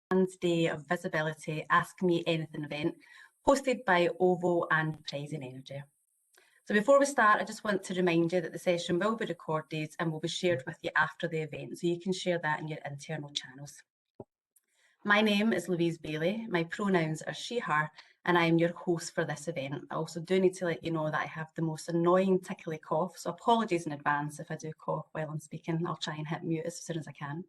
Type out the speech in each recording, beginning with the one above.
Trans Day of Visibility Ask Me Anything event, hosted by OVO and Pride in Energy. So before we start, I just want to remind you that the session will be recorded and will be shared with you after the event, so you can share that in your internal channels. My name is Louise Bailey, my pronouns are she, her, and I am your host for this event. I also do need to let you know that I have the most annoying tickly cough, so apologies in advance if I do cough while I'm speaking. I'll try and hit mute as soon as I can.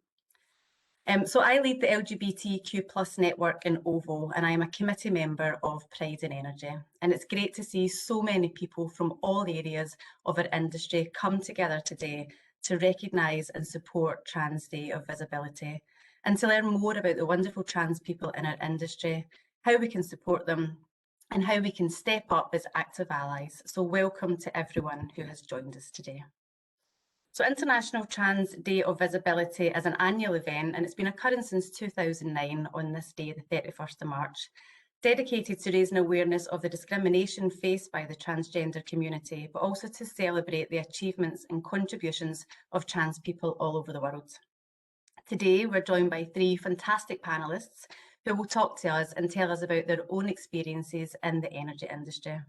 So I lead the LGBTQ+ network in OVO, and I am a committee member of Pride in Energy. And it's great to see so many people from all areas of our industry come together today to recognise and support Trans Day of Visibility, and to learn more about the wonderful trans people in our industry, how we can support them, and how we can step up as active allies. So welcome to everyone who has joined us today. So International Trans Day of Visibility is an annual event, and it's been occurring since 2009 on this day, the 31st of March, dedicated to raising awareness of the discrimination faced by the transgender community, but also to celebrate the achievements and contributions of trans people all over the world. Today, we're joined by three fantastic panellists who will talk to us and tell us about their own experiences in the energy industry.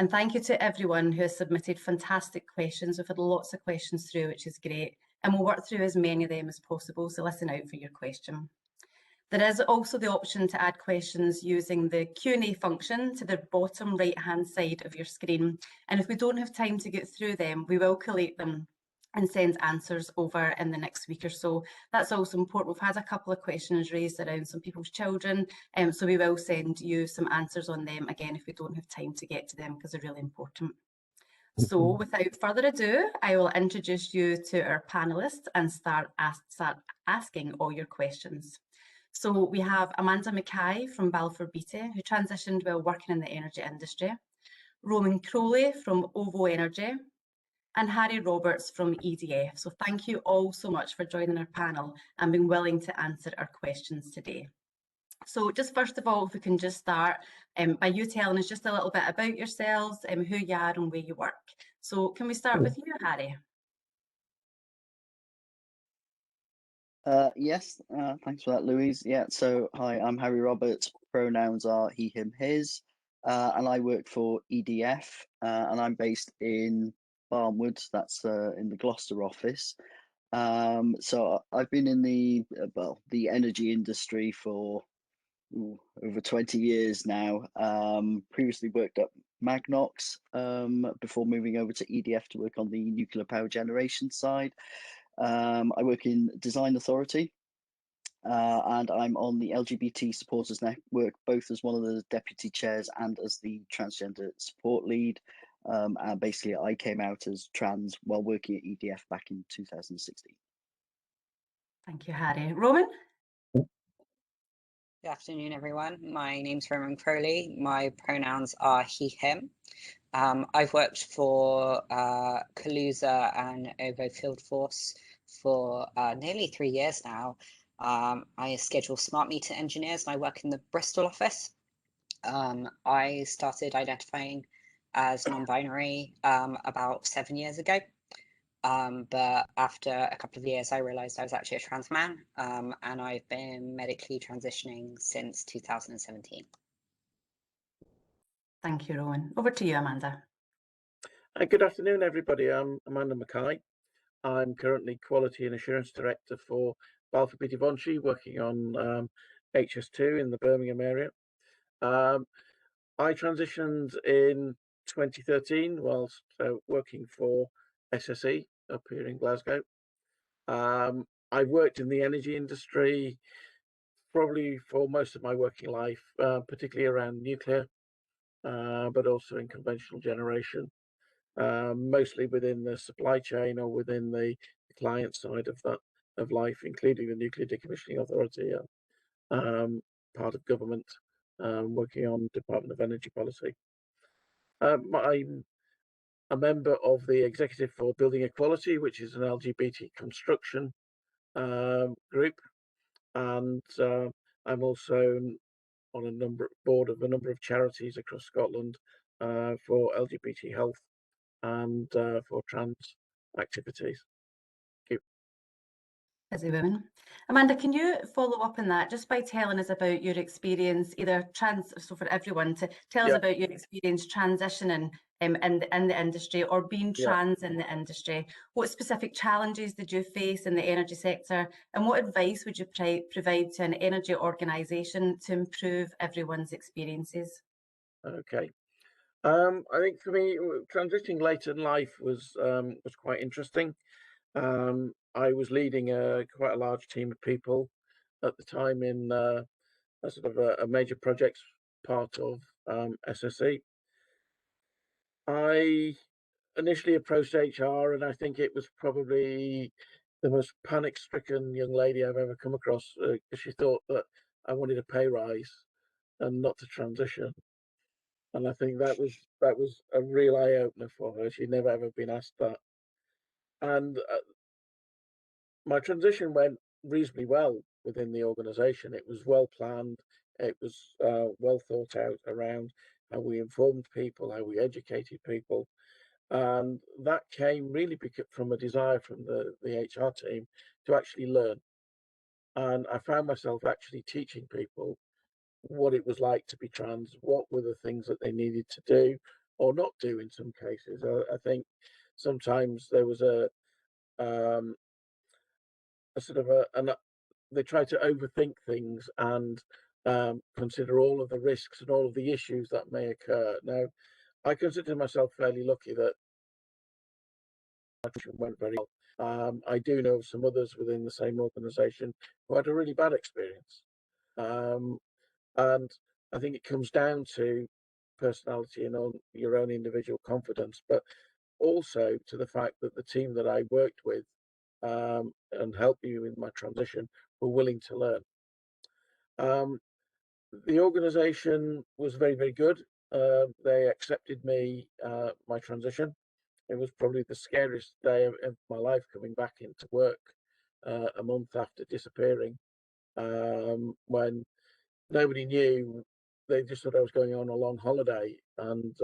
And thank you to everyone who has submitted fantastic questions. We've had lots of questions through, which is great. And we'll work through as many of them as possible, so listen out for your question. There is also the option to add questions using the Q&A function to the bottom right-hand side of your screen. And if we don't have time to get through them, we will collate them and send answers over in the next week or so. That's also important. We've had a couple of questions raised around some people's children, so we will send you some answers on them again if we don't have time to get to them, because they're really important. So without further ado, I will introduce you to our panellists and start asking all your questions. So we have Amanda Mackay from Balfour Beatty, who transitioned while working in the energy industry, Roman Crowley from OVO Energy, and Harry Roberts from EDF. So thank you all so much for joining our panel and being willing to answer our questions today. So just first of all, if we can just start by you telling us just a little bit about yourselves, who you are and where you work. So can we start with you, Harry? Yes, thanks for that, Louise. Yeah, so hi, I'm Harry Roberts. Pronouns are he, him, his, and I work for EDF, and I'm based in Barnwood. That's in the Gloucester office. So I've been in the energy industry for over 20 years now. Previously worked at Magnox before moving over to EDF to work on the nuclear power generation side. I work in Design Authority, and I'm on the LGBT Supporters Network, both as one of the deputy chairs and as the transgender support lead. And basically, I came out as trans while working at EDF back in 2016. Thank you, Harry. Roman? Good afternoon, everyone. My name's Roman Crowley. My pronouns are he, him. I've worked for Kaluza and OVO Field Force for nearly 3 years now. I schedule smart meter engineers and I work in the Bristol office. I started identifying as non-binary about 7 years ago. But after a couple of years, I realized I was actually a trans man, and I've been medically transitioning since 2017. Thank you, Rowan. Over to you, Amanda. Good afternoon, everybody. I'm Amanda Mackay. I'm currently Quality and Assurance Director for Balfour Beatty, working on HS2 in the Birmingham area. I transitioned in 2013 whilst working for SSE up here in Glasgow. I worked in the energy industry probably for most of my working life, particularly around nuclear, but also in conventional generation, mostly within the supply chain or within the client side of that of life, including the Nuclear Decommissioning Authority, part of government, working on Department of Energy policy. I'm a member of the executive for Building Equality, which is an LGBT construction group, and I'm also on a board of a number of charities across Scotland for LGBT health and for trans activities. Thank you. Busy women. Amanda, can you follow up on that just by telling us about your experience, so for everyone, to tell us about your experience transitioning in the industry, or being trans in the industry? What specific challenges did you face in the energy sector, and what advice would you provide to an energy organisation to improve everyone's experiences? Okay. I think for me, transitioning later in life was quite interesting. I was leading quite a large team of people at the time in a sort of a major projects part of SSE. I initially approached HR, and I think it was probably the most panic-stricken young lady I've ever come across, because she thought that I wanted a pay rise and not to transition. And I think that was a real eye opener for her. She'd never ever been asked that. And my transition went reasonably well within the organisation. It was well planned. It was well thought out around how we informed people, how we educated people, and that came really from a desire from the HR team to actually learn. And I found myself actually teaching people what it was like to be trans, what were the things that they needed to do or not do in some cases. I think sometimes there was a sort of they try to overthink things and consider all of the risks and all of the issues that may occur. Now, I consider myself fairly lucky that went very well. I do know of some others within the same organisation who had a really bad experience. And I think it comes down to personality and on your own individual confidence, but also to the fact that the team that I worked with and helped me with my transition were willing to learn. The organisation was very, very good. They accepted my transition. It was probably the scariest day of my life coming back into work a month after disappearing, when nobody knew. They just thought I was going on a long holiday, and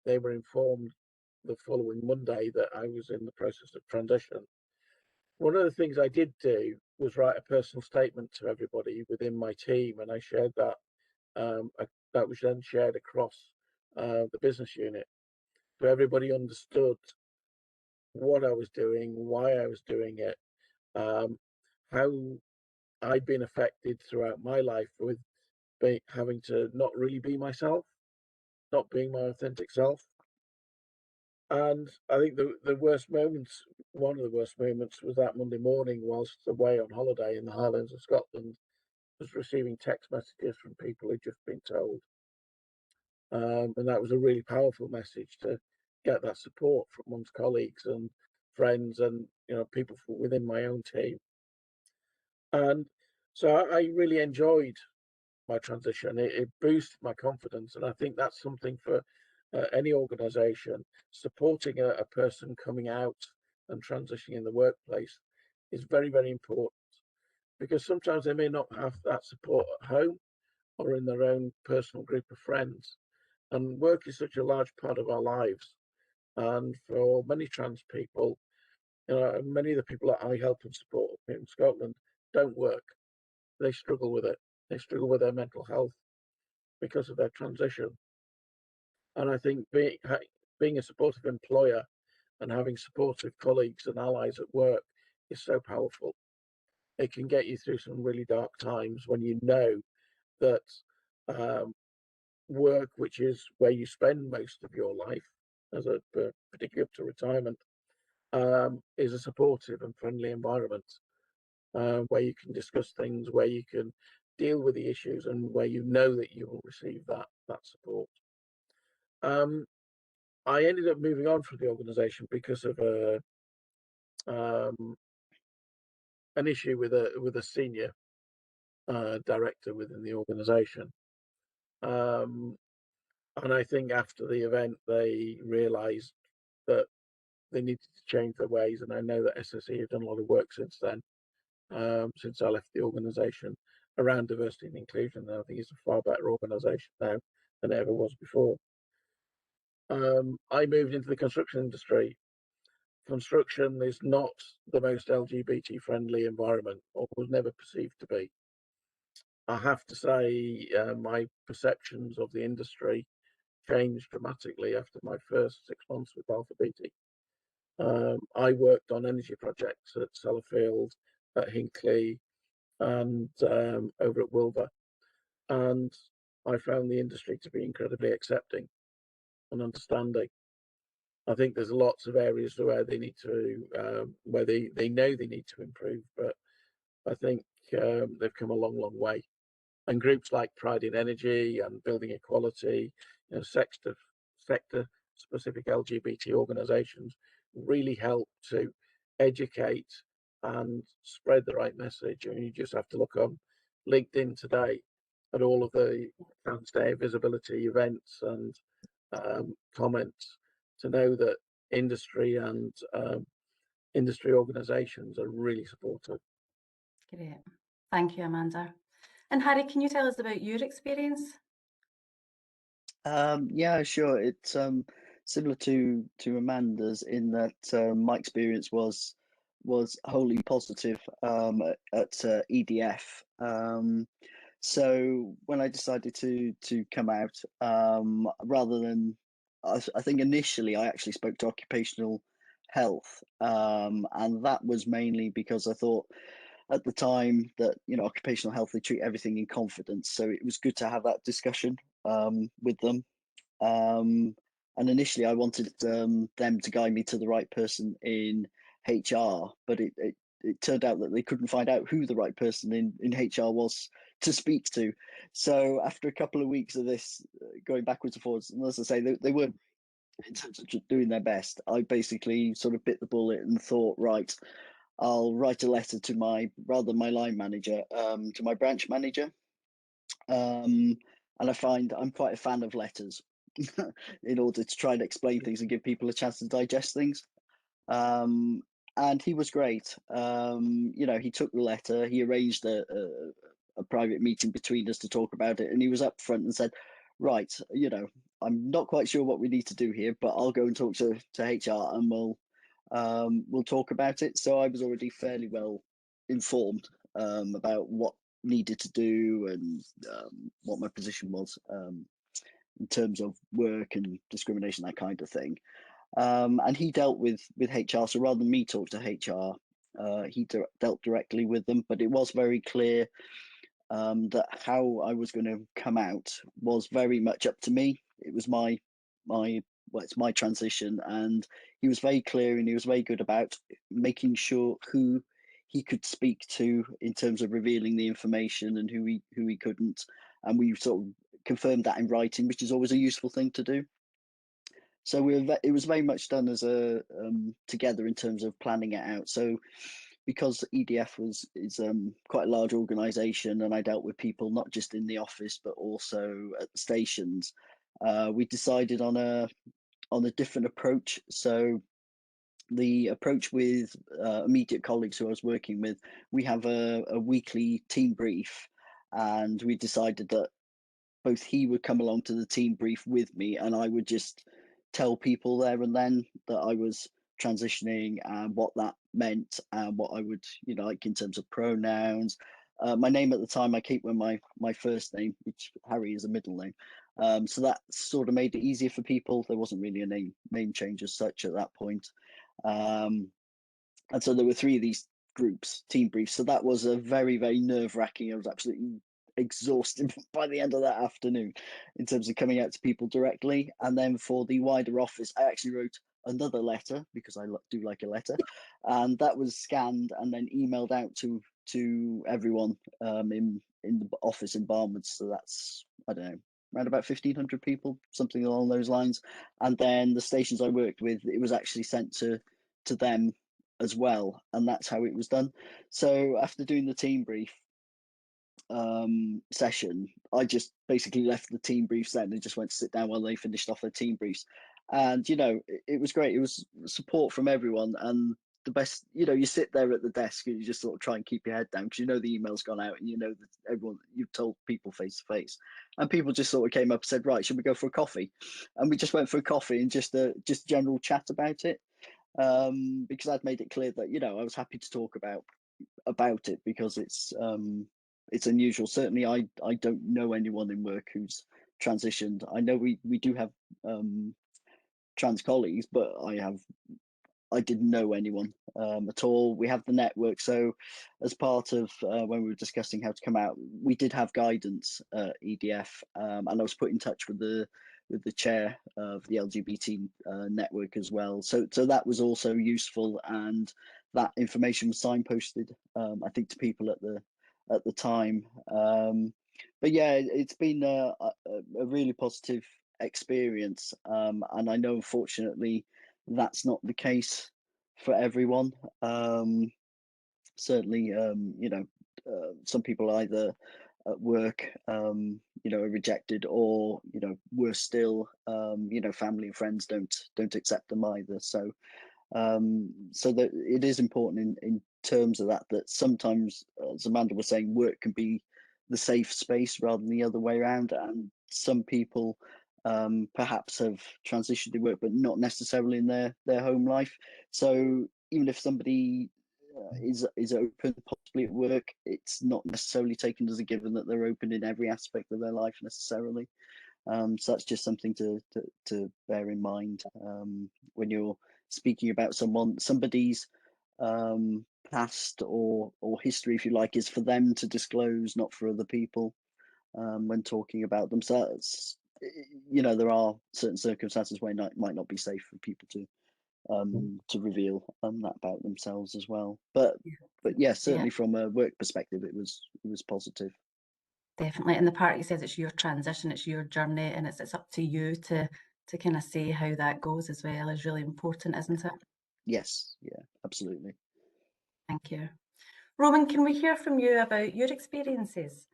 they were informed the following Monday that I was in the process of transition. One of the things I did do was write a personal statement to everybody within my team, and I shared that. That was then shared across the business unit, so everybody understood what I was doing, why I was doing it, how I'd been affected throughout my life with having to not really be myself, not being my authentic self. And I think the worst moments, one of the worst moments, was that Monday morning whilst away on holiday in the Highlands of Scotland, was receiving text messages from people who'd just been told. And that was a really powerful message, to get that support from one's colleagues and friends and people within my own team. And so I really enjoyed my transition. It boosted my confidence, and I think that's something for any organisation. Supporting a person coming out and transitioning in the workplace is very, very important, because sometimes they may not have that support at home or in their own personal group of friends. And work is such a large part of our lives. And for many trans people, many of the people that I help and support in Scotland don't work. They struggle with it. They struggle with their mental health because of their transition. And I think being a supportive employer and having supportive colleagues and allies at work is so powerful. It can get you through some really dark times when you know that work, which is where you spend most of your life, particularly up to retirement, is a supportive and friendly environment, where you can discuss things, where you can deal with the issues, and where you know that you will receive that support. I ended up moving on from the organisation because of an issue with a senior director within the organisation. And I think after the event, they realised that they needed to change their ways. And I know that SSE have done a lot of work since then, since I left the organisation, around diversity and inclusion. And I think it's a far better organisation now than it ever was before. I moved into the construction industry construction is not the most LGBT friendly environment, or was never perceived to be. I have to say, my perceptions of the industry changed dramatically after my first 6 months with Balfour Beatty. I worked on energy projects at Sellafield, at Hinckley, and over at Wilbur, and I found the industry to be incredibly accepting and understanding. I think there's lots of areas where they need to, where they know they need to improve, but I think they've come a long, long way. And groups like Pride in Energy and Building Equality, sector-specific LGBT organisations really help to educate and spread the right message. And you just have to look on LinkedIn today at all of the Trans Day visibility events and comments to know that industry and industry organisations are really supportive. Great. Thank you, Amanda. And Harry, can you tell us about your experience? Yeah, sure. It's similar to Amanda's in that my experience was wholly positive at EDF. So when I decided to come out, rather than I think initially I actually spoke to occupational health, and that was mainly because I thought at the time that occupational health, they treat everything in confidence, so it was good to have that discussion with them. And initially I wanted them to guide me to the right person in HR, but it turned out that they couldn't find out who the right person in HR was to speak to. So after a couple of weeks of this going backwards and forwards, and as I say, they weren't in terms of doing their best, I basically sort of bit the bullet and thought, right, I'll write a letter to my line manager, to my branch manager. And I find I'm quite a fan of letters in order to try and explain things and give people a chance to digest things. And he was great. He took the letter, he arranged a private meeting between us to talk about it, and he was up front and said, right, I'm not quite sure what we need to do here, but I'll go and talk to HR and we'll talk about it. So I was already fairly well informed about what needed to do and what my position was in terms of work and discrimination, that kind of thing. And he dealt with HR. So rather than me talk to HR, he dealt directly with them. But it was very clear that how I was going to come out was very much up to me. It was it's my transition, and he was very clear and he was very good about making sure who he could speak to in terms of revealing the information and who he couldn't, and we sort of confirmed that in writing, which is always a useful thing to do. So it was very much done as a together in terms of planning it out. So because EDF is quite a large organisation, and I dealt with people not just in the office but also at the stations, we decided on a different approach. So the approach with immediate colleagues who I was working with, we have a weekly team brief, and we decided that both he would come along to the team brief with me, and I would just tell people there and then that I was transitioning and what that meant and what I would, like in terms of pronouns. My name at the time, I keep with my first name, which Harry is a middle name. So that sort of made it easier for people. There wasn't really a name change as such at that point. And so there were 3 of these team briefs. So that was a very, very nerve-wracking. I was absolutely exhausted by the end of that afternoon in terms of coming out to people directly. And then for the wider office, I actually wrote another letter, because I do like a letter, and that was scanned and then emailed out to everyone in the office in Barnwood. So that's, I don't know, around about 1,500 people, something along those lines. And then the stations I worked with, it was actually sent to them as well, and that's how it was done. So after doing the team brief session, I just basically left the team briefs then and just went to sit down while they finished off their team briefs. And it was great. It was support from everyone, and the best, you sit there at the desk and you just sort of try and keep your head down, because the email's gone out and that everyone, you've told people face to face, and people just sort of came up and said, right, should we go for a coffee? And we just went for a coffee and just general chat about it. because I'd made it clear that, you know, I was happy to talk about it because it's unusual. Certainly, I don't know anyone in work who's transitioned. I know we do have trans colleagues, but I didn't know anyone at all. We have the network, so as part of when we were discussing how to come out, we did have guidance at EDF, and I was put in touch with the chair of the LGBT network as well. So that was also useful, and that information was signposted, I think, to people at the time. But yeah, it's been a really positive experience, and I know, unfortunately, that's not the case for everyone. Certainly, you know, some people either at work, you know, are rejected, or, you know, worse still, you know, family and friends don't accept them either. So so that it is important in terms of that sometimes, as Amanda was saying, work can be the safe space rather than the other way around. And some people perhaps have transitioned in work, but not necessarily in their home life. So even if somebody is open possibly at work, it's not necessarily taken as a given that they're open in every aspect of their life necessarily. So that's just something to bear in mind when you're speaking about somebody's past or history, if you like, is for them to disclose, not for other people when talking about them. So that's, you know, there are certain circumstances where it might not be safe for people to reveal that about themselves as well. But yeah, certainly from a work perspective, it was positive. Definitely. And the part you says it's your transition, it's your journey, and it's up to you to kind of say how that goes as well is really important, isn't it? Yes, yeah, absolutely. Thank you. Roman, can we hear from you about your experiences?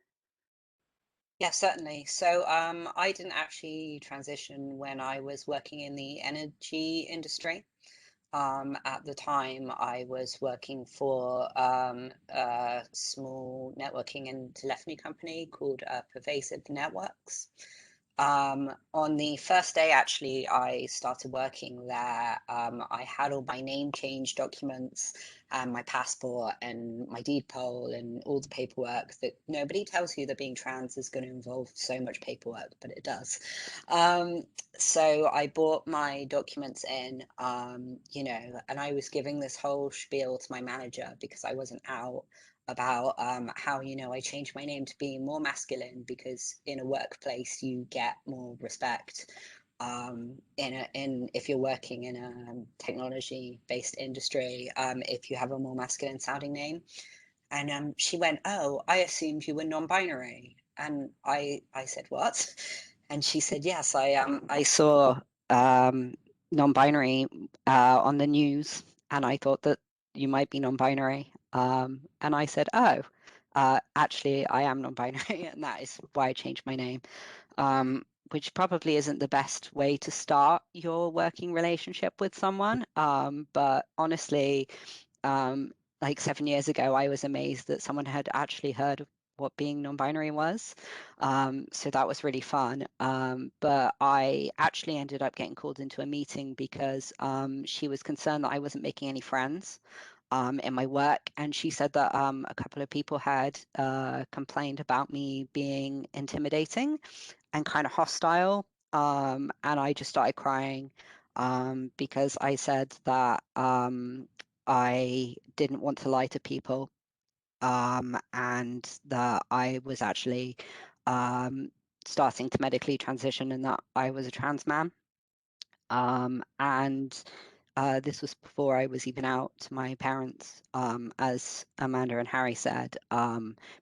Yeah, certainly. So I didn't actually transition when I was working in the energy industry. At the time, I was working for a small networking and telephony company called Pervasive Networks. On the first day, actually, I started working there. I had all my name change documents and my passport and my deed poll and all the paperwork that nobody tells you that being trans is going to involve so much paperwork, but it does. So I brought my documents in, you know, and I was giving this whole spiel to my manager because I wasn't out about how, you know, I changed my name to be more masculine because in a workplace you get more respect. If you're working in a technology-based industry, if you have a more masculine sounding name. And she went, "Oh, I assumed you were non-binary." And I said, "What?" And she said, "Yes, I saw non-binary on the news, and I thought that you might be non-binary." And I said, "Oh, actually, I am non-binary, and that is why I changed my name." Which probably isn't the best way to start your working relationship with someone. But honestly, like 7 years ago, I was amazed that someone had actually heard of what being non-binary was. So that was really fun. But I actually ended up getting called into a meeting because she was concerned that I wasn't making any friends in my work. And she said that a couple of people had complained about me being intimidating and kind of hostile. And I just started crying because I said that I didn't want to lie to people and that I was actually starting to medically transition and that I was a trans man. And this was before I was even out to my parents. As Amanda and Harry said,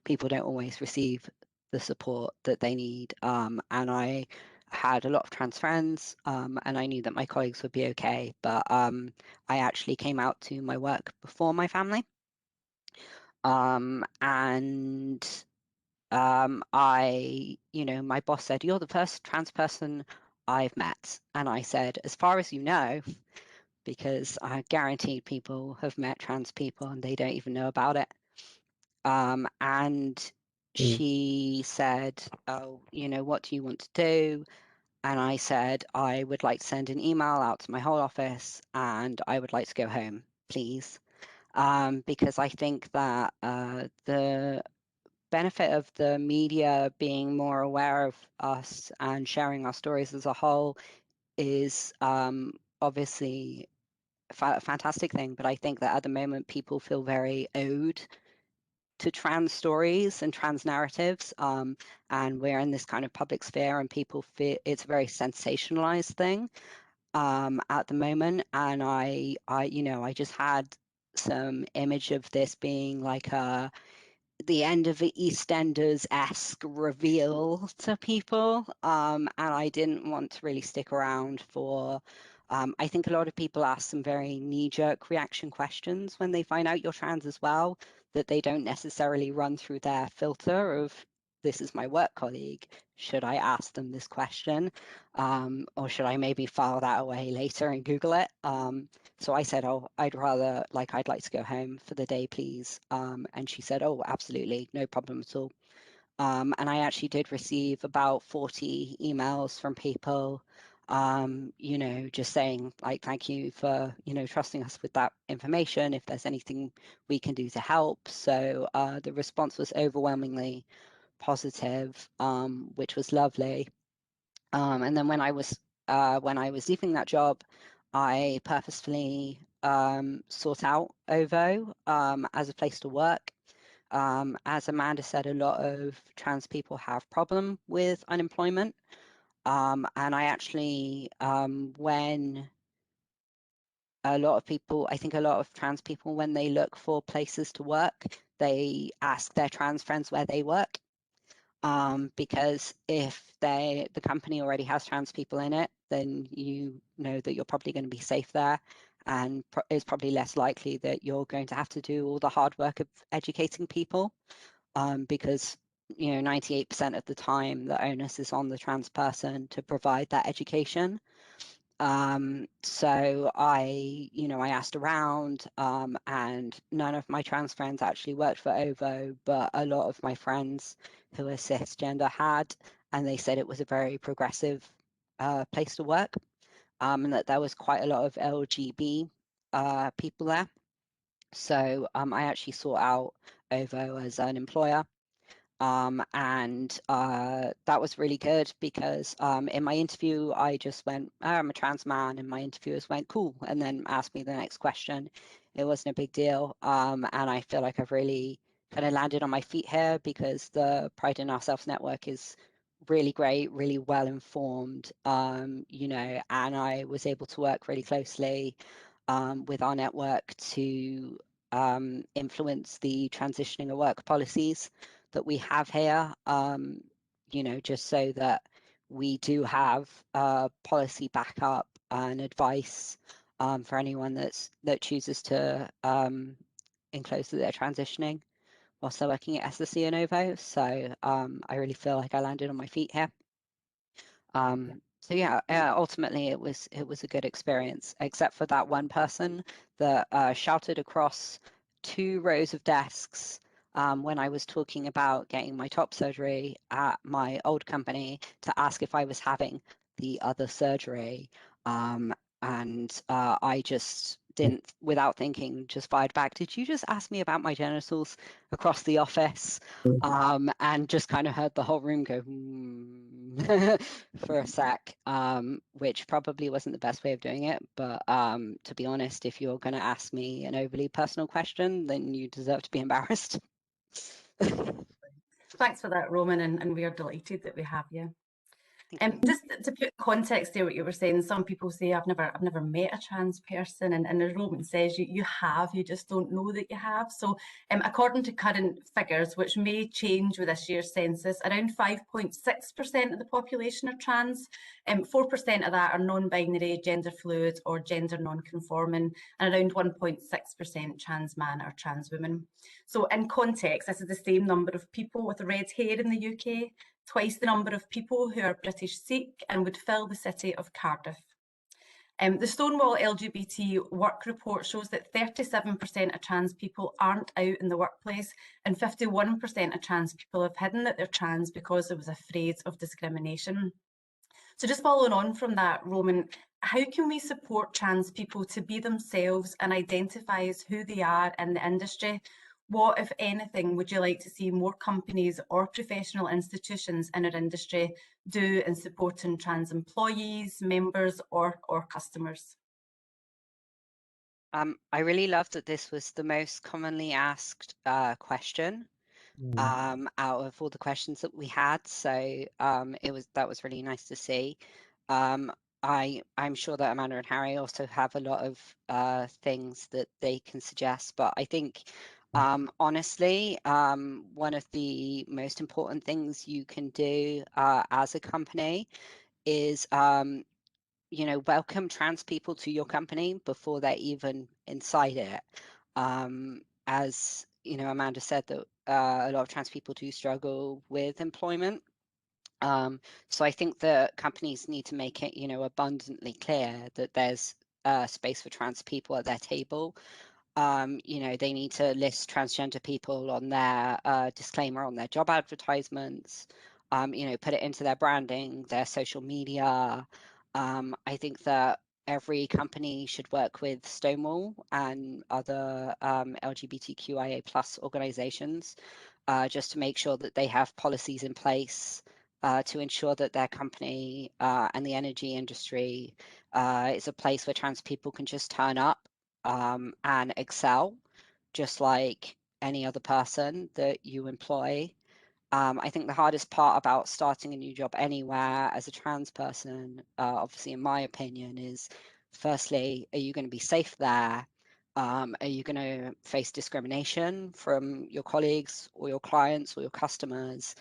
people don't always receive the support that they need. And I had a lot of trans friends, and I knew that my colleagues would be okay. But I actually came out to my work before my family. And my boss said, "You're the first trans person I've met." And I said, "As far as you know," because I guaranteed people have met trans people and they don't even know about it. And she said, "Oh, what do you want to do?" and I said, I would like to send an email out to my whole office and I would like to go home, please. Because I think that the benefit of the media being more aware of us and sharing our stories as a whole is obviously a fantastic thing. But I think that at the moment people feel very owed to trans stories and trans narratives, and we're in this kind of public sphere and people feel it's a very sensationalized thing at the moment. And I just had some image of this being like the end of the EastEnders-esque reveal to people, and I didn't want to really stick around for. I think a lot of people ask some very knee-jerk reaction questions when they find out you're trans as well, that they don't necessarily run through their filter of, this is my work colleague, should I ask them this question? Or should I maybe file that away later and Google it? So I said, oh, I'd like to go home for the day, please. And she said, oh, absolutely, no problem at all. And I actually did receive about 40 emails from people, just saying like, thank you for, trusting us with that information, if there's anything we can do to help. So the response was overwhelmingly positive, which was lovely. And then when I was leaving that job, I purposefully sought out OVO as a place to work. As Amanda said, a lot of trans people have problem with unemployment. And I actually, when a lot of trans people, when they look for places to work, they ask their trans friends where they work. Because if the company already has trans people in it, then you know that you're probably going to be safe there, and it's probably less likely that you're going to have to do all the hard work of educating people, because 98% of the time the onus is on the trans person to provide that education. So I asked around, and none of my trans friends actually worked for OVO, but a lot of my friends who are cisgender had, and they said it was a very progressive place to work, and that there was quite a lot of LGB people there. So I actually sought out OVO as an employer. And that was really good because in my interview, I just went, oh, I'm a trans man, and my interviewers went, cool, and then asked me the next question. It wasn't a big deal. And I feel like I've really kind of landed on my feet here because the Pride in Ourselves network is really great, really well informed, and I was able to work really closely with our network to influence the transitioning of work policies that we have here, just so that we do have policy backup and advice for anyone that chooses to enclose that they're transitioning whilst they're working at SSC and OVO. So I really feel like I landed on my feet here. So yeah, ultimately it was a good experience, except for that one person that shouted across 2 rows of desks when I was talking about getting my top surgery at my old company to ask if I was having the other surgery. And I just didn't, without thinking, just fired back, did you just ask me about my genitals across the office? And just kind of heard the whole room go for a sec, which probably wasn't the best way of doing it. But to be honest, if you're going to ask me an overly personal question, then you deserve to be embarrassed. Thanks for that, Roman, and we are delighted that we have you. Just to put context there, what you were saying, some people say I've never met a trans person, and as Roman says, you have, you just don't know that you have. So according to current figures, which may change with this year's census, around 5.6% of the population are trans, 4% of that are non-binary, gender fluid or gender non-conforming, and around 1.6% trans man or trans woman. So in context, this is the same number of people with red hair in the UK, twice the number of people who are British Sikh, and would fill the city of Cardiff. The Stonewall LGBT work report shows that 37% of trans people aren't out in the workplace, and 51% of trans people have hidden that they're trans because they was afraid of discrimination. So just following on from that, Roman, how can we support trans people to be themselves and identify as who they are in the industry? What, if anything, would you like to see more companies or professional institutions in our industry do in supporting trans employees, members, or customers? I really love that this was the most commonly asked question out of all the questions that we had. So that was really nice to see. I'm sure that Amanda and Harry also have a lot of things that they can suggest, but I think honestly, one of the most important things you can do as a company is welcome trans people to your company before they're even inside it. As Amanda said, that a lot of trans people do struggle with employment. So I think that companies need to make it, abundantly clear that there's space for trans people at their table. They need to list transgender people on their disclaimer on their job advertisements, put it into their branding, their social media. I think that every company should work with Stonewall and other LGBTQIA plus organizations just to make sure that they have policies in place to ensure that their company and the energy industry is a place where trans people can just turn up and excel, just like any other person that you employ. I think the hardest part about starting a new job anywhere as a trans person, obviously, in my opinion, is firstly, are you going to be safe there? Are you going to face discrimination from your colleagues or your clients or your customers?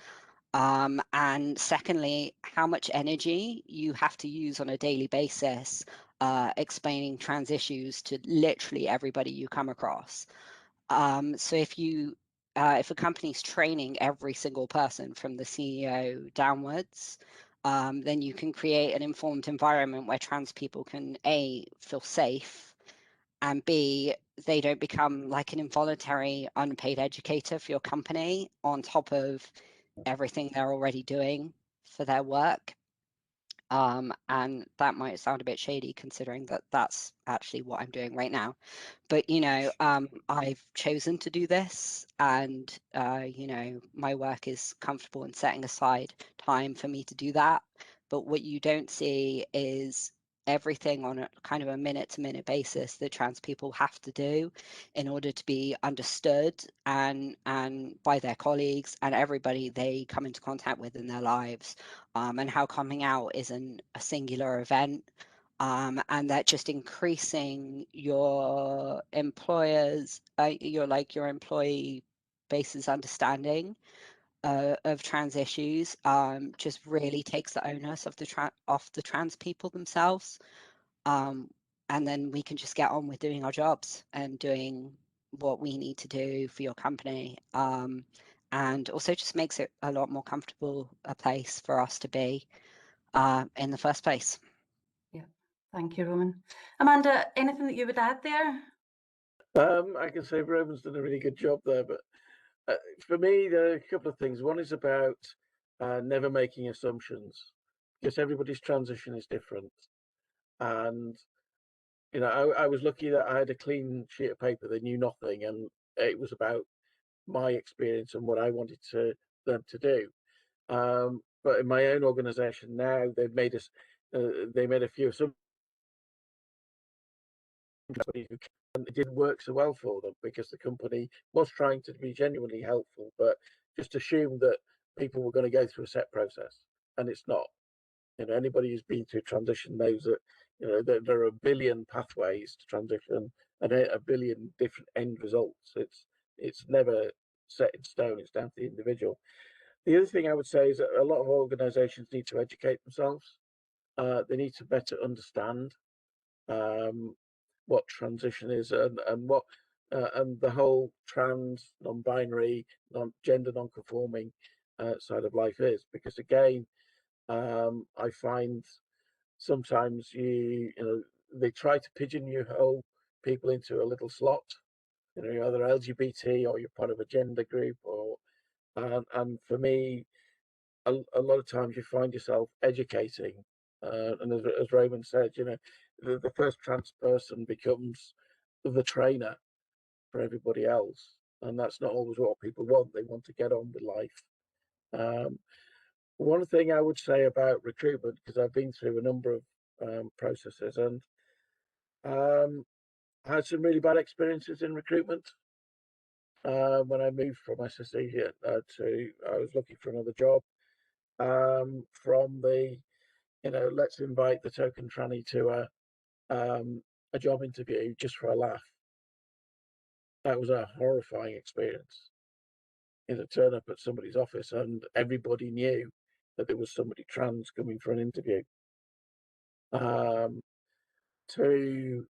And secondly, how much energy you have to use on a daily basis explaining trans issues to literally everybody you come across. So if a company's training every single person from the CEO downwards, then you can create an informed environment where trans people can A, feel safe, and B, they don't become like an involuntary unpaid educator for your company on top of everything they're already doing for their work. And that might sound a bit shady considering that that's actually what I'm doing right now. But, I've chosen to do this and, my work is comfortable in setting aside time for me to do that. But what you don't see is everything on a kind of a minute-to-minute basis that trans people have to do in order to be understood and by their colleagues and everybody they come into contact with in their lives, and how coming out isn't a singular event, and that just increasing your employers, your employee base's understanding of trans issues just really takes the onus of off the trans people themselves, and then we can just get on with doing our jobs and doing what we need to do for your company, and also just makes it a lot more comfortable a place for us to be in the first place. Yeah, thank you, Roman. Amanda, anything that you would add there? I can say Roman's done a really good job there, but for me, there are a couple of things. One is about never making assumptions, because everybody's transition is different. And, I was lucky that I had a clean sheet of paper that knew nothing, and it was about my experience and what I wanted them to do. But in my own organization now, they've made us, they made a few assumptions, and it didn't work so well for them because the company was trying to be genuinely helpful, but just assumed that people were going to go through a set process, and it's not. Anybody who's been through transition knows that there are a billion pathways to transition and a billion different end results. It's never set in stone. It's down to the individual. The other thing I would say is that a lot of organisations need to educate themselves. They need to better understand what transition is and what and the whole trans, non-binary, gender non-conforming side of life is. Because again, I find sometimes they try to pigeonhole people into a little slot. You're either LGBT or you're part of a gender group, or and for me, a lot of times you find yourself educating And as Roman said, you know, the first trans person becomes the trainer for everybody else, and that's not always what people want. They want to get on with life. One thing I would say about recruitment, because I've been through a number of processes, and I had some really bad experiences in recruitment. When I moved from SSE I was looking for another job. From the, you know, let's invite the token tranny to a job interview just for a laugh. That was a horrifying experience. You know, turn up at somebody's office and everybody knew that there was somebody trans coming for an interview. To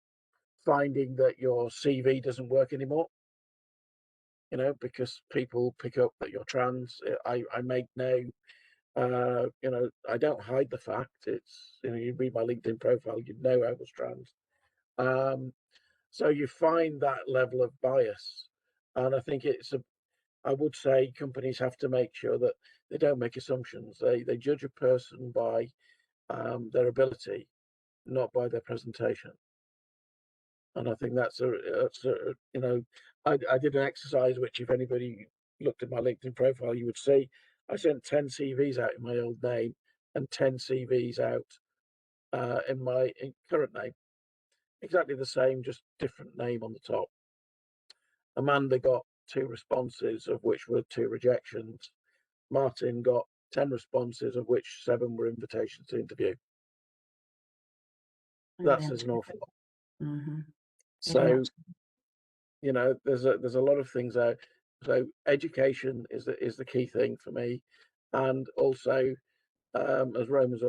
finding that your CV doesn't work anymore, you know, because people pick up that you're trans. I make no, you know, I don't hide the fact. It's, you know, you read my LinkedIn profile, you'd know I was trans. So you find that level of bias, and I think I would say companies have to make sure that they don't make assumptions. They judge a person by their ability, not by their presentation. And I think that's a you know, I did an exercise which, if anybody looked at my LinkedIn profile, you would see I sent 10 CVs out in my old name and 10 CVs out in my current name. Exactly the same, just different name on the top. Amanda got 2 responses, of which were 2 rejections. Martin got 10 responses, of which 7 were invitations to interview. That says an awful lot. Mm-hmm. So, you know, there's a lot of things there. So education is the key thing for me, and also, as Roman's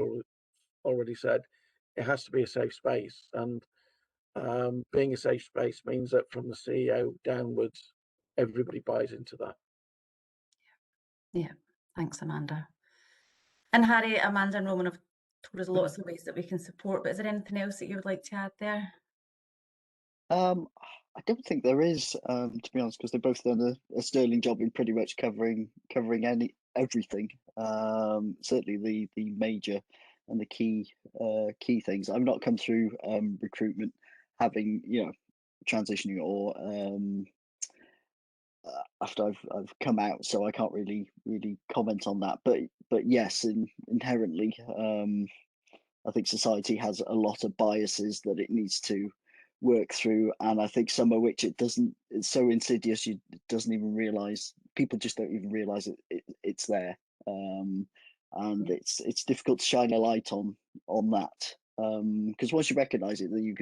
already said, it has to be a safe space, and being a safe space means that from the CEO downwards, everybody buys into that. Yeah, thanks, Amanda. And Harry, Amanda and Roman have told us lots of ways that we can support, but is there anything else that you would like to add there? I don't think there is, to be honest, because they've both done a sterling job in pretty much covering everything. Certainly the major and the key things. I've not come through recruitment having, you know, transitioning or after I've come out, so I can't really comment on that. But yes, inherently, I think society has a lot of biases that it needs to work through, and I think some of which it doesn't. It's so insidious, you doesn't even realize. People just don't even realize it's there, and it's difficult to shine a light on that. Because once you recognize it, then you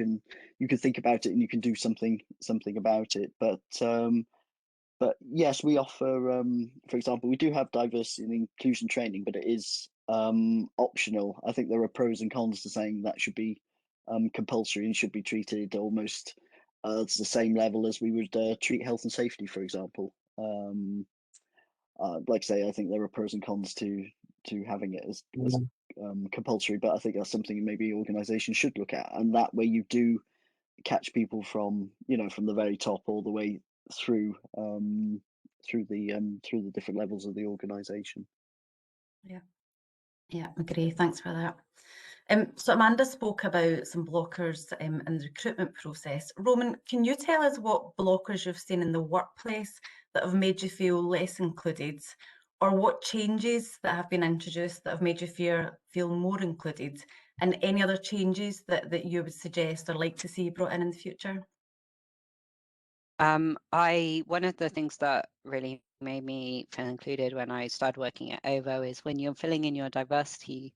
can think about it and you can do something about it. But yes, we offer, for example, we do have diversity and inclusion training, but it is optional. I think there are pros and cons to saying that should be compulsory and should be treated almost at the same level as we would treat health and safety, for example. Like I say, I think there are pros and cons to having it as compulsory, but I think that's something maybe organisations should look at, and that way you do catch people from, you know, from the very top all the way through the different levels of the organisation. Yeah, agree. Thanks for that. So Amanda spoke about some blockers in the recruitment process. Roman, can you tell us what blockers you've seen in the workplace that have made you feel less included, or what changes that have been introduced that have made you feel more included, and any other changes that you would suggest or like to see brought in the future? One of the things that really made me feel included when I started working at OVO is when you're filling in your diversity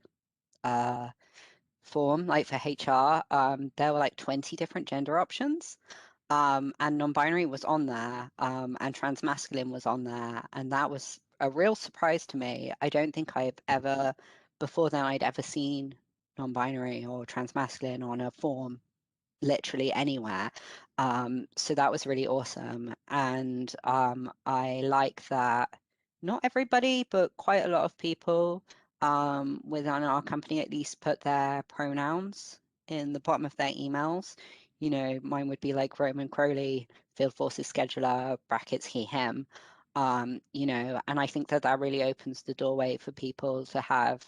form, like for HR, there were like 20 different gender options, and non-binary was on there, and transmasculine was on there, and that was a real surprise to me. I don't think before then I'd ever seen non-binary or transmasculine on a form literally anywhere. So that was really awesome. And I like that not everybody, but quite a lot of people within our company at least put their pronouns in the bottom of their emails. You know, mine would be like Roman Crowley, Field Forces Scheduler, brackets he, him. You know, and I think that really opens the doorway for people to have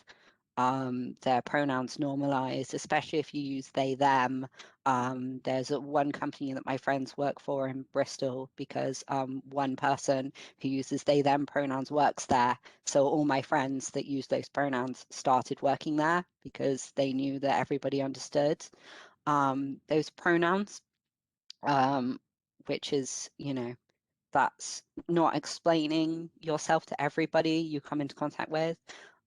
their pronouns normalized, especially if you use they, them. There's one company that my friends work for in Bristol because one person who uses they, them pronouns works there. So all my friends that use those pronouns started working there because they knew that everybody understood those pronouns, which is, that's not explaining yourself to everybody you come into contact with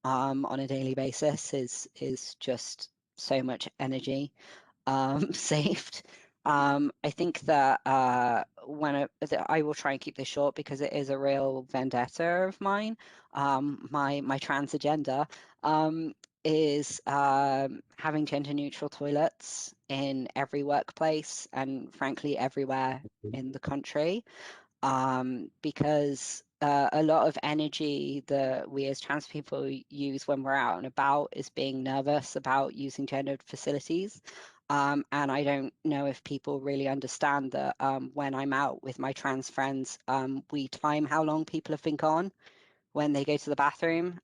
on a daily basis is just so much energy saved. I think that I will try and keep this short because it is a real vendetta of mine. My trans agenda is having gender neutral toilets in every workplace and frankly everywhere in the country, because a lot of energy that we as trans people use when we're out and about is being nervous about using gendered facilities. And I don't know if people really understand that when I'm out with my trans friends, we time how long people have been gone when they go to the bathroom,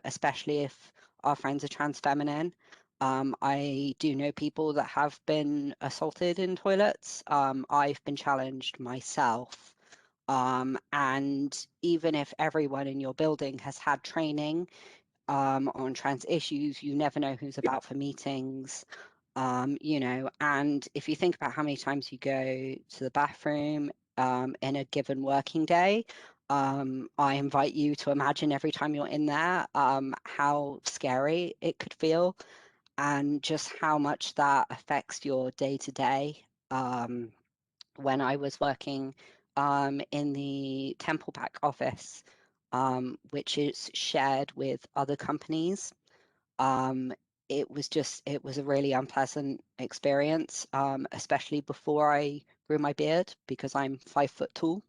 especially if our friends are trans feminine. I do know people that have been assaulted in toilets. I've been challenged myself. And even if everyone in your building has had training on trans issues, you never know who's about for meetings. And if you think about how many times you go to the bathroom in a given working day, I invite you to imagine every time you're in there how scary it could feel and just how much that affects your day to day. When I was working in the Temple Back office, which is shared with other companies, it was a really unpleasant experience, especially before I grew my beard because I'm 5 foot tall.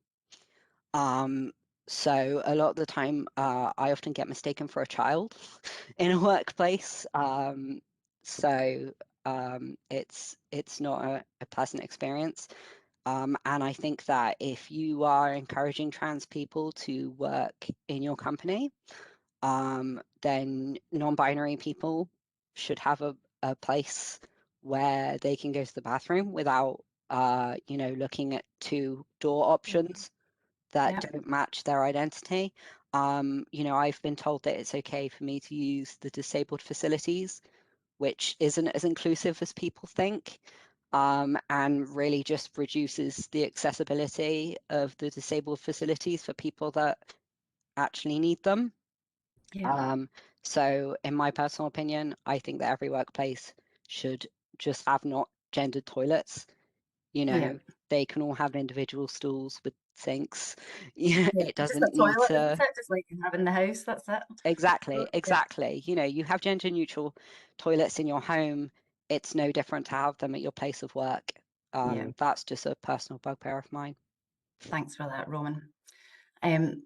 So a lot of the time, I often get mistaken for a child in a workplace. So it's not a pleasant experience. And I think that if you are encouraging trans people to work in your company, then non-binary people should have a place where they can go to the bathroom without, looking at 2 door options that don't match their identity. I've been told that it's okay for me to use the disabled facilities, which isn't as inclusive as people think, and really just reduces the accessibility of the disabled facilities for people that actually need them. So in my personal opinion, I think that every workplace should just have not gendered toilets. They can all have individual stools with sinks. It Just doesn't a need toilet, to. isn't it? Just like you have in the house, that's it. Exactly. Yeah. You have gender neutral toilets in your home. It's no different to have them at your place of work. That's just a personal bugbear of mine. Thanks for that, Roman.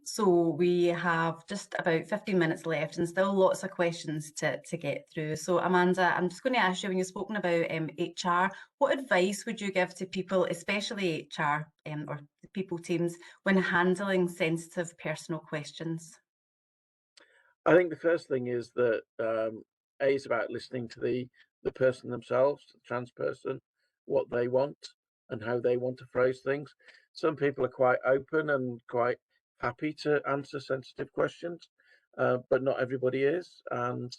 So we have just about 15 minutes left and still lots of questions to get through. So Amanda, I'm just going to ask you, when you've spoken about HR, what advice would you give to people, especially HR or people teams, when handling sensitive personal questions? I think the first thing is that A is about listening to the person themselves, the trans person, what they want and how they want to phrase things. Some people are quite open and quite happy to answer sensitive questions, but not everybody is. And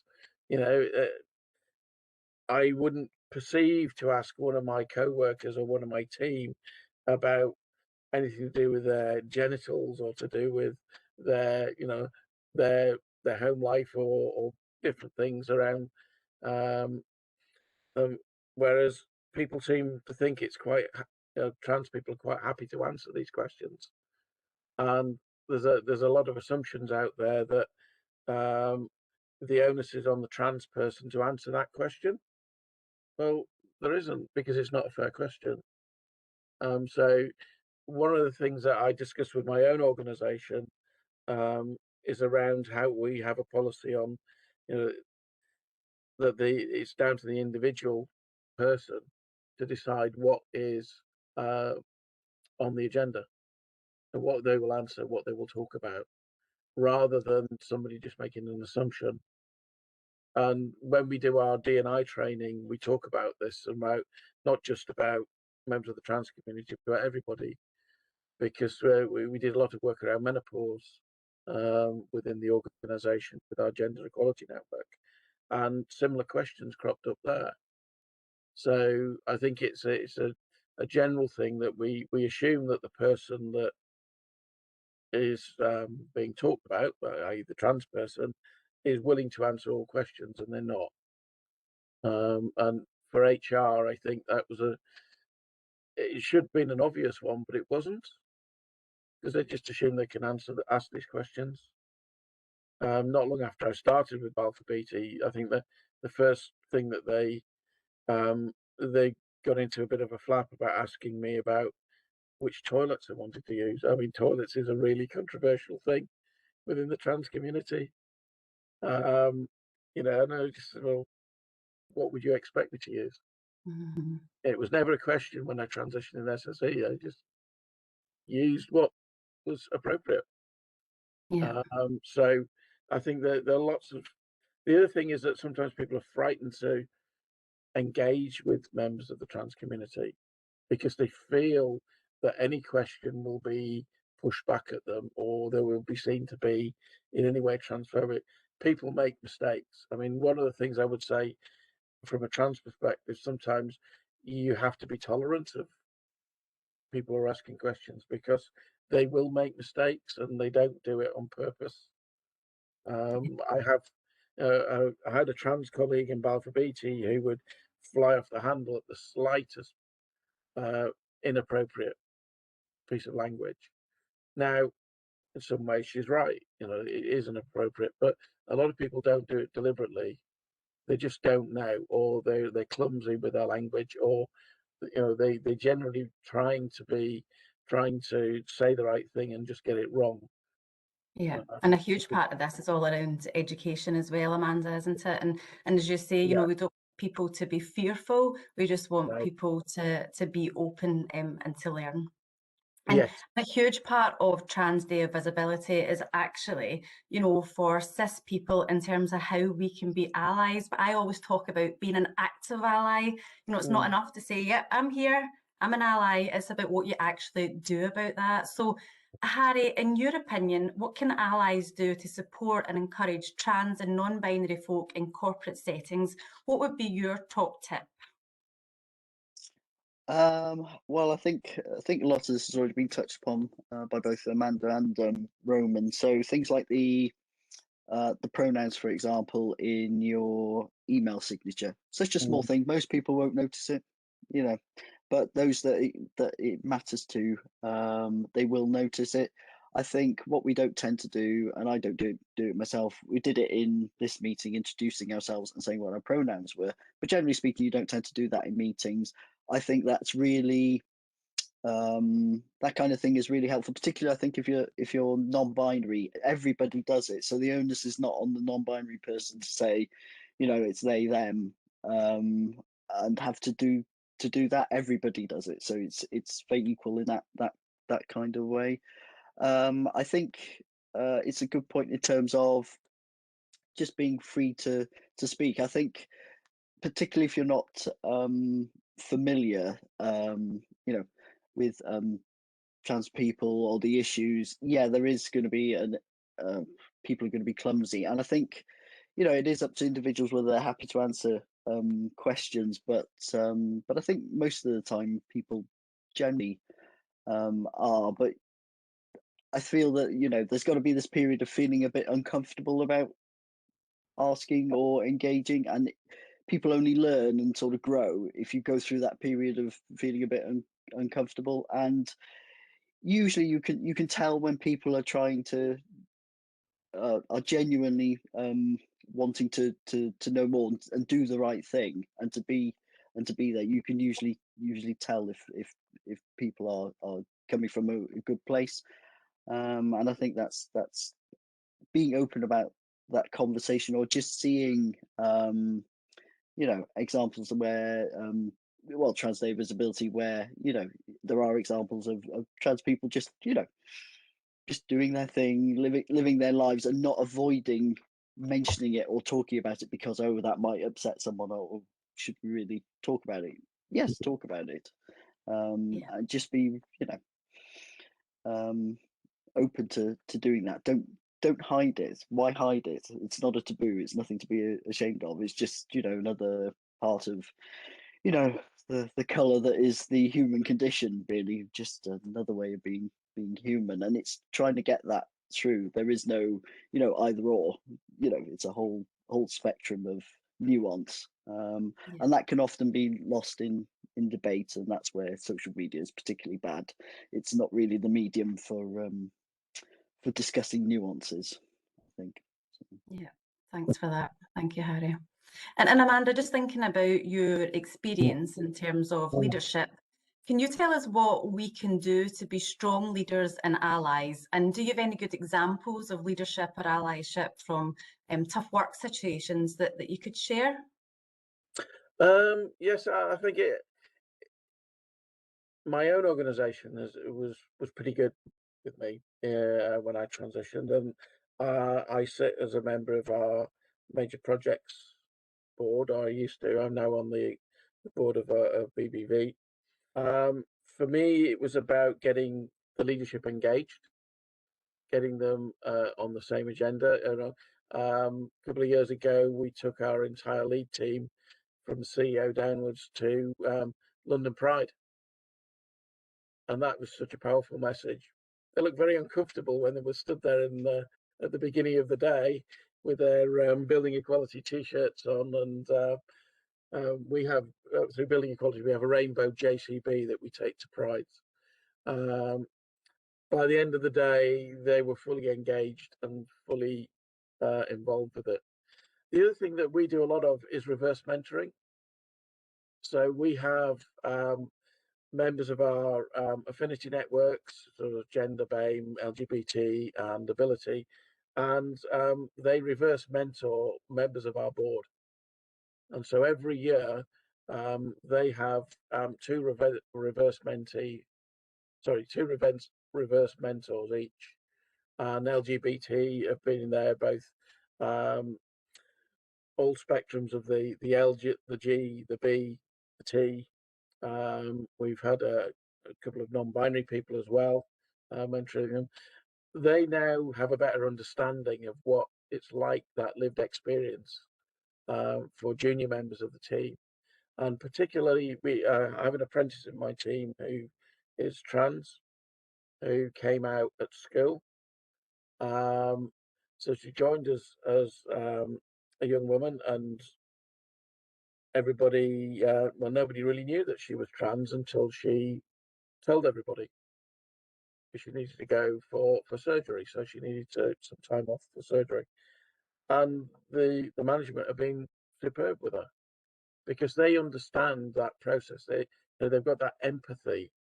I wouldn't perceive to ask one of my co-workers or one of my team about anything to do with their genitals or to do with their their home life or different things around whereas people seem to think it's quite trans people are quite happy to answer these questions, and there's a lot of assumptions out there that the onus is on the trans person to answer that question. Well, there isn't, because it's not a fair question. So one of the things that I discussed with my own organisation is around how we have a policy on, that it's down to the individual person to decide what is on the agenda and what they will answer, what they will talk about, rather than somebody just making an assumption And when we do our D&I training, we talk about this, about not just about members of the trans community, but about everybody, because we did a lot of work around menopause within the organisation with our gender equality network, and similar questions cropped up there. So I think it's a general thing that we assume that the person that is being talked about, i.e. the trans person, is willing to answer all questions, and they're not. And for HR, I think that was it should have been an obvious one, but it wasn't, because they just assume they can ask these questions. Not long after I started with Balfour Beatty, I think that the first thing that they got into a bit of a flap about asking me about which toilets I wanted to use. I mean, toilets is a really controversial thing within the trans community. And I just said, well, what would you expect me to use? Mm-hmm. It was never a question when I transitioned in SSE. I just used what was appropriate. Yeah. So I think that there are lots of. The other thing is that sometimes people are frightened to engage with members of the trans community because they feel that any question will be pushed back at them, or they will be seen to be in any way transphobic. People make mistakes. I mean, one of the things I would say from a trans perspective, sometimes you have to be tolerant of people who are asking questions, because they will make mistakes and they don't do it on purpose. I had a trans colleague in Balfour Beatty who would fly off the handle at the slightest inappropriate piece of language. Now, in some ways, she's right. It is inappropriate, but a lot of people don't do it deliberately. They just don't know, or they're clumsy with their language, or they generally trying to say the right thing and just get it wrong. Yeah, and a huge part of this is all around education as well, Amanda, isn't it? And as you say, we don't want people to be fearful. We just want people to be open and to learn. And yes. a huge part of Trans Day of Visibility is actually, for cis people in terms of how we can be allies. But I always talk about being an active ally. It's not enough to say, yep, I'm here, I'm an ally. It's about what you actually do about that. So, Harry, in your opinion, what can allies do to support and encourage trans and non-binary folk in corporate settings? What would be your top tip? Well, I think a lot of this has already been touched upon by both Amanda and Roman. So things like the pronouns, for example, in your email signature. Such a small thing. Most people won't notice it, but those that it matters to, they will notice it. I think what we don't tend to do, and I don't do it myself, we did it in this meeting, introducing ourselves and saying what our pronouns were. But generally speaking, you don't tend to do that in meetings. I think that's really that kind of thing is really helpful, particularly I think if you're non-binary, everybody does it, so the onus is not on the non-binary person to say it's they them, and have to do that. Everybody does it, so it's very equal in that kind of way. I think it's a good point in terms of just being free to speak. I think particularly if you're not familiar with trans people or the issues, there is going to be people are going to be clumsy, and I think it is up to individuals whether they're happy to answer questions, but I think most of the time people generally are. But I feel that there's got to be this period of feeling a bit uncomfortable about asking or engaging, and people only learn and sort of grow if you go through that period of feeling a bit uncomfortable. And usually you can tell when people are trying to are genuinely wanting to know more and do the right thing and to be there. You can usually tell if people are coming from a good place, and I think that's being open about that conversation, or just seeing examples where Trans Day Visibility, where there are examples of trans people just just doing their thing, living their lives, and not avoiding mentioning it or talking about it because, oh, that might upset someone, or should we really talk about it? Yes, talk about it. And just be, open to doing that. Don't hide it. Why hide it? It's not a taboo. It's nothing to be ashamed of. It's just, another part of, the color that is the human condition, really, just another way of being human. And it's trying to get that through. There is no, either or. It's a whole spectrum of nuance, and that can often be lost in debate, and that's where social media is particularly bad. It's not really the medium for discussing nuances, I think. Yeah, thanks for that. Thank you, Harry. And Amanda, just thinking about your experience in terms of leadership, can you tell us what we can do to be strong leaders and allies? And do you have any good examples of leadership or allyship from tough work situations that you could share? Yes, I think my own organisation was pretty good with me when I transitioned, and I sit as a member of our major projects board. I used to. I'm now on the board of BBV. For me, it was about getting the leadership engaged, getting them on the same agenda. A couple of years ago, we took our entire lead team from the CEO downwards to London Pride. And that was such a powerful message. They looked very uncomfortable when they were stood there at the beginning of the day with their building equality T-shirts on. And we have, through building equality, we have a rainbow JCB that we take to Pride. By the end of the day, they were fully engaged and fully involved with it. The other thing that we do a lot of is reverse mentoring. So we have members of our affinity networks, sort of gender, BAME, LGBT, and ability, and they reverse mentor members of our board. And so every year they have two reverse mentors each. And LGBT have been there both all spectrums of the L, the G, the B, the T. We've had a couple of non-binary people as well mentoring them. They now have a better understanding of what it's like, that lived experience for junior members of the team. And particularly, I have an apprentice in my team who is trans, who came out at school. So she joined us as a young woman, and everybody, nobody really knew that she was trans until she told everybody. She needed to go for surgery, so she needed some time off for surgery. And the management have been superb with her because they understand that process. They've got that empathy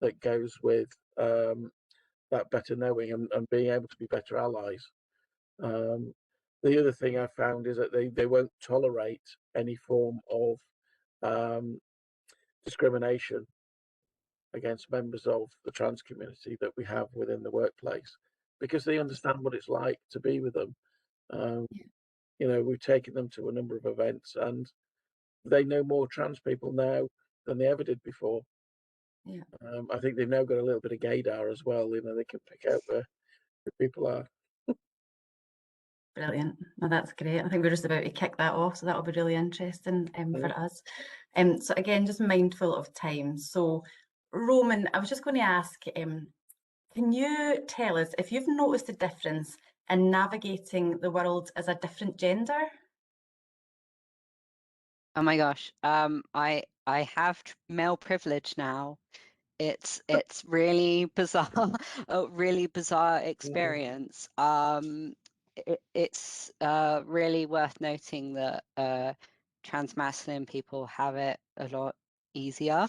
that goes with that better knowing and being able to be better allies. The other thing I found is that they won't tolerate any form of discrimination against members of the trans community that we have within the workplace, because they understand what it's like to be with them. We've taken them to a number of events, and they know more trans people now than they ever did before. I think they've now got a little bit of gaydar as well. They can pick out where people are. Brilliant. No, that's great. I think we're just about to kick that off, so that'll be really interesting for us. So again, just mindful of time. So Roman, I was just going to ask, can you tell us if you've noticed a difference in navigating the world as a different gender? Oh my gosh, I have male privilege now. It's really bizarre, a really bizarre experience. It's really worth noting that trans masculine people have it a lot easier,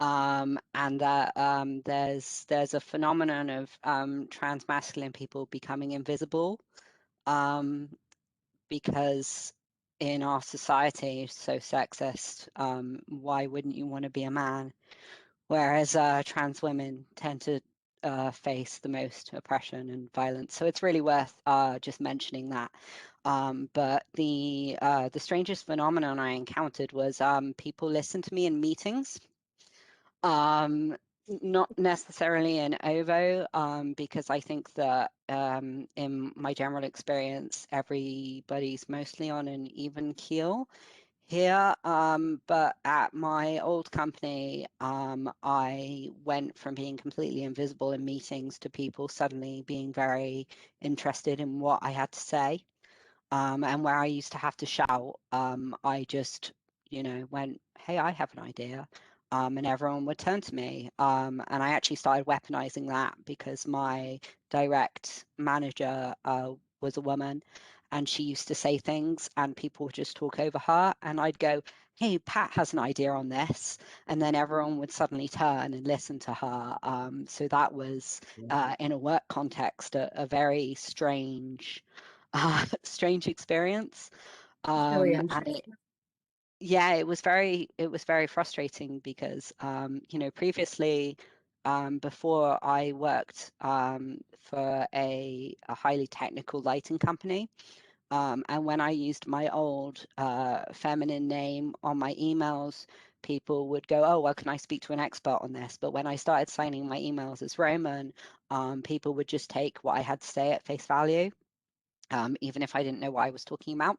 and that there's a phenomenon of trans masculine people becoming invisible, because in our society so sexist, why wouldn't you want to be a man? Whereas trans women tend to face the most oppression and violence. So it's really worth just mentioning that. But the strangest phenomenon I encountered was people listen to me in meetings. Not necessarily in OVO, because I think that in my general experience, everybody's mostly on an even keel here. But at my old company, I went from being completely invisible in meetings to people suddenly being very interested in what I had to say. And where I used to have to shout, I just, went, hey, I have an idea. And everyone would turn to me. And I actually started weaponizing that because my direct manager was a woman, and she used to say things and people would just talk over her. And I'd go, hey, Pat has an idea on this. And then everyone would suddenly turn and listen to her. So that was, in a work context, a very strange experience. Really And interesting. it was very frustrating because previously, before I worked for a highly technical lighting company, and when I used my old feminine name on my emails, people would go, oh, well, can I speak to an expert on this? But when I started signing my emails as Roman, people would just take what I had to say at face value, even if I didn't know what I was talking about.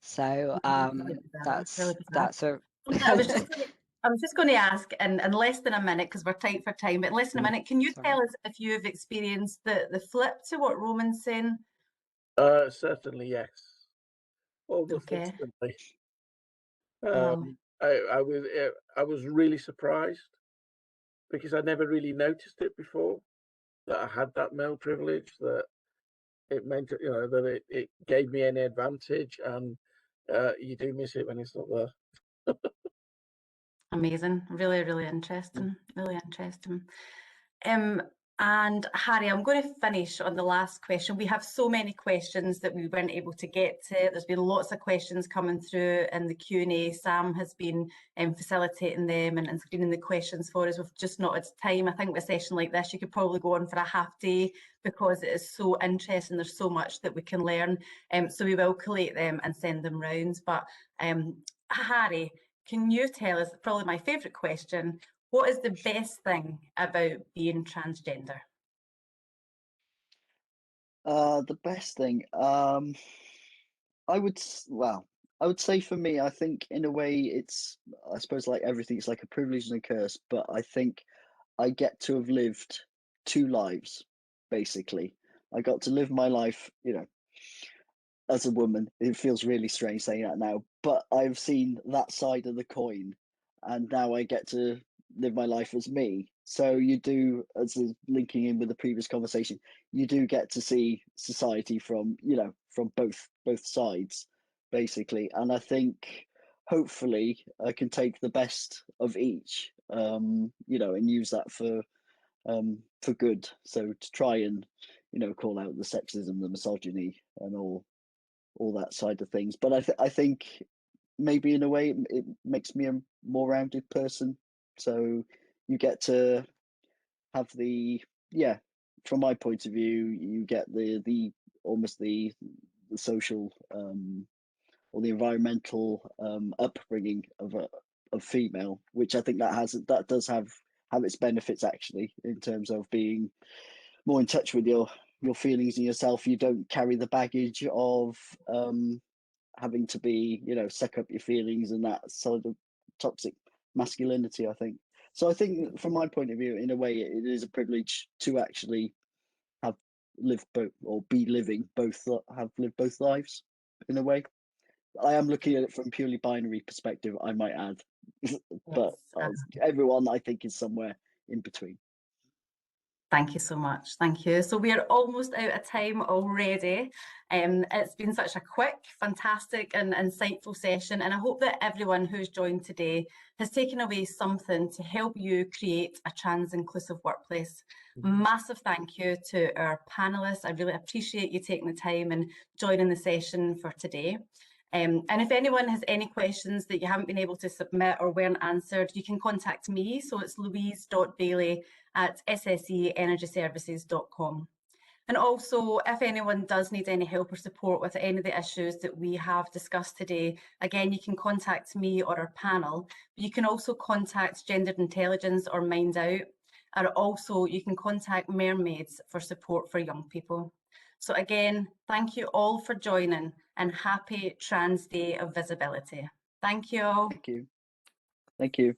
So Really bizarre, really bizarre. that's a I was just going to ask, in less than a minute, because we're tight for time, but in less than a minute, can you tell us if you've experienced the flip to what Roman's saying? Certainly, yes. Almost Okay. instantly. Wow. I was really surprised because I never really noticed it before, that I had that male privilege, that it meant, that it gave me any advantage, and you do miss it when it's not there. Amazing. Really, really interesting. Really interesting. And Harry, I'm going to finish on the last question. We have so many questions that we weren't able to get to. There's been lots of questions coming through in the Q&A. Sam has been facilitating them and screening the questions for us. We've just not had time. I think with a session like this, you could probably go on for a half day because it is so interesting. There's so much that we can learn. So we will collate them and send them round. But Harry, can you tell us, probably my favourite question, what is the best thing about being transgender? The best thing, I would say for me, I think in a way it's, I suppose like everything, it's like a privilege and a curse, but I think I get to have lived two lives, basically. I got to live my life, as a woman. It feels really strange saying that now, but I've seen that side of the coin, and now I get to live my life as me. So you do, as linking in with the previous conversation, you do get to see society from from both sides, basically. And I think hopefully I can take the best of each, and use that for good. So to try and call out the sexism, the misogyny, and all that side of things. But I think maybe in a way it makes me a more rounded person. So you get to have from my point of view, you get the almost the social or the environmental upbringing of female, which I think that does have its benefits actually, in terms of being more in touch with your feelings and yourself. You don't carry the baggage of having to be, suck up your feelings and that sort of toxic masculinity, I think. So I think from my point of view, in a way, it is a privilege to actually have lived both, or be living both, have lived both lives in a way. I am looking at it from purely binary perspective, I might add, but everyone I think is somewhere in between. Thank you so much. Thank you. So we are almost out of time already. It's been such a quick, fantastic and insightful session, and I hope that everyone who's joined today has taken away something to help you create a trans inclusive workplace. Massive thank you to our panelists. I really appreciate you taking the time and joining the session for today. And if anyone has any questions that you haven't been able to submit or weren't answered, you can contact me. So it's louise.bailey@sseenergyservices.com. And also, if anyone does need any help or support with any of the issues that we have discussed today, again, you can contact me or our panel. You can also contact Gendered Intelligence or Mind Out, or also you can contact Mermaids for support for young people. So again, thank you all for joining, and happy Trans Day of Visibility. Thank you all. Thank you. Thank you.